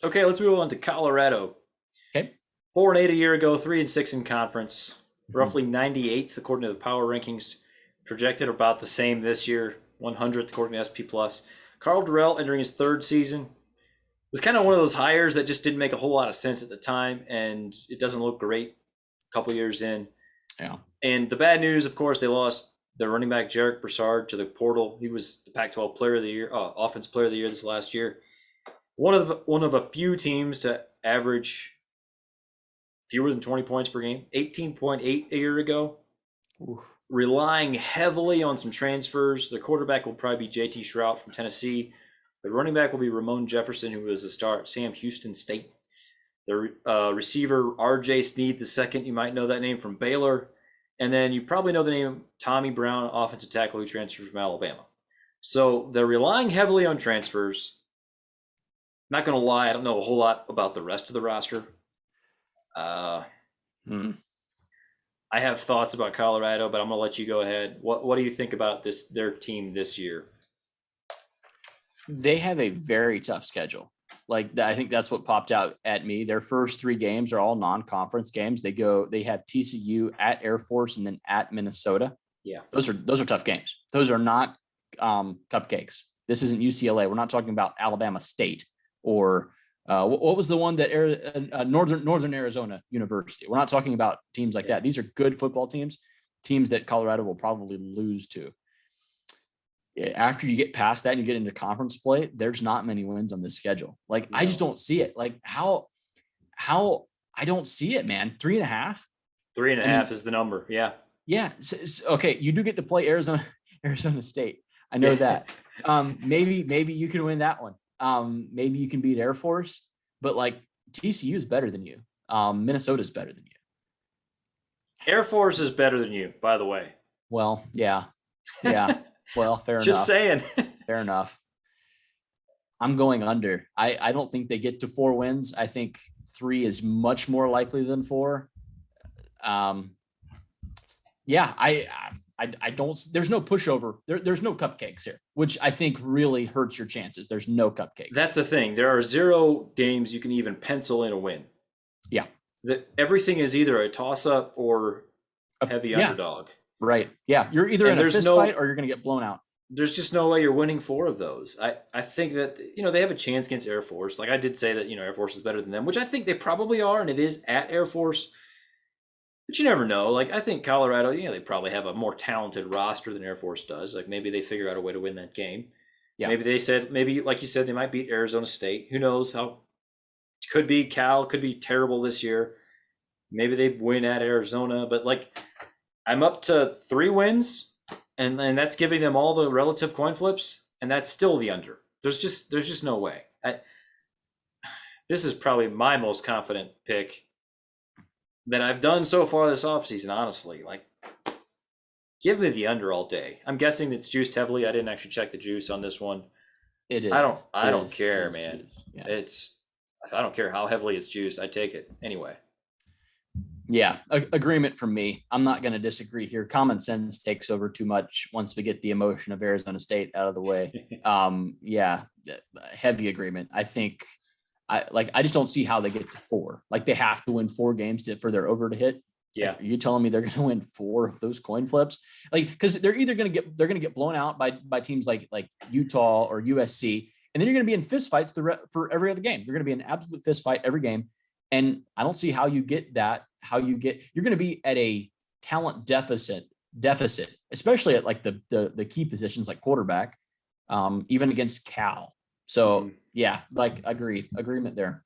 Okay, let's move on to Colorado. Okay. 4-8 a year ago, 3-6 in conference, Mhm. roughly 98th according to the power rankings. Projected about the same this year, 100th according to SP Plus. Carl Durrell entering his third season was kind of one of those hires that just didn't make a whole lot of sense at the time, and it doesn't look great a couple years in. Yeah. And the bad news, of course, they lost their running back Jarek Broussard to the portal. He was the Pac-12 Player of the Year, Offensive Player of the Year this last year. One of a few teams to average fewer than 20 points per game, 18.8 a year ago. Oof. Relying heavily on some transfers. The quarterback will probably be JT Shrout from Tennessee. The running back will be Ramon Jefferson, who was a star at Sam Houston State. The receiver, RJ Sneed II, you might know that name from Baylor. And then you probably know the name Tommy Brown, offensive tackle who transferred from Alabama. So they're relying heavily on transfers. Not going to lie, I don't know a whole lot about the rest of the roster. I have thoughts about Colorado, but I'm going to let you go ahead. What do you think about their team this year? They have a very tough schedule. I think that's what popped out at me. Their first 3 games are all non-conference games. They have TCU, at Air Force, and then at Minnesota. Yeah. Those are tough games. Those are not cupcakes. This isn't UCLA. We're not talking about Alabama State or what was the one that Northern Arizona University. We're not talking about teams like that. These are good football teams that Colorado will probably lose to. After you get past that and you get into conference play, there's not many wins on this schedule. I just don't see it. How I don't see it, man. 3.5. 3.5 is the number. Yeah. Yeah. Okay. You do get to play Arizona State. I know that. Maybe you can win that one. Maybe you can beat Air Force, but TCU is better than you. Minnesota's better than you. Air Force is better than you, by the way. Well, yeah. Well, fair enough. Just saying. Fair enough. I'm going under. I don't think they get to 4 wins. I think 3 is much more likely than 4. Yeah, I don't. There's no pushover. There's no cupcakes here, which I think really hurts your chances. There's no cupcakes. That's the thing. There are 0 games you can even pencil in a win. Yeah. Everything is either a toss-up or a heavy underdog. Right. Yeah. You're either in a fist fight or you're going to get blown out. There's just no way you're winning 4 of those. I think that, they have a chance against Air Force. I did say that, Air Force is better than them, which I think they probably are, and it is at Air Force. But you never know. I think Colorado, they probably have a more talented roster than Air Force does. Maybe they figure out a way to win that game. Yeah. Maybe, like you said, they might beat Arizona State. Who knows how? Could be Cal, could be terrible this year. Maybe they win at Arizona, but I'm up to 3 wins, and that's giving them all the relative coin flips, and that's still the under. There's just no way. This is probably my most confident pick that I've done so far this offseason, honestly. Give me the under all day. I'm guessing it's juiced heavily. I didn't actually check the juice on this one. It is. I don't care, man. Yeah. I don't care how heavily it's juiced. I take it anyway. Yeah, agreement from me. I'm not going to disagree here. Common sense takes over too much once we get the emotion of Arizona State out of the way. Yeah, heavy agreement. I think I just don't see how they get to 4. They have to win 4 games for their over to hit. Yeah. Are you telling me they're going to win 4 of those coin flips? Because they're either going to get blown out by teams like Utah or USC, and then you're going to be in fist fights for every other game. You're going to be in an absolute fist fight every game. And I don't see how you get that. You're going to be at a talent deficit, especially at the key positions like quarterback, even against Cal. So yeah, agreement there.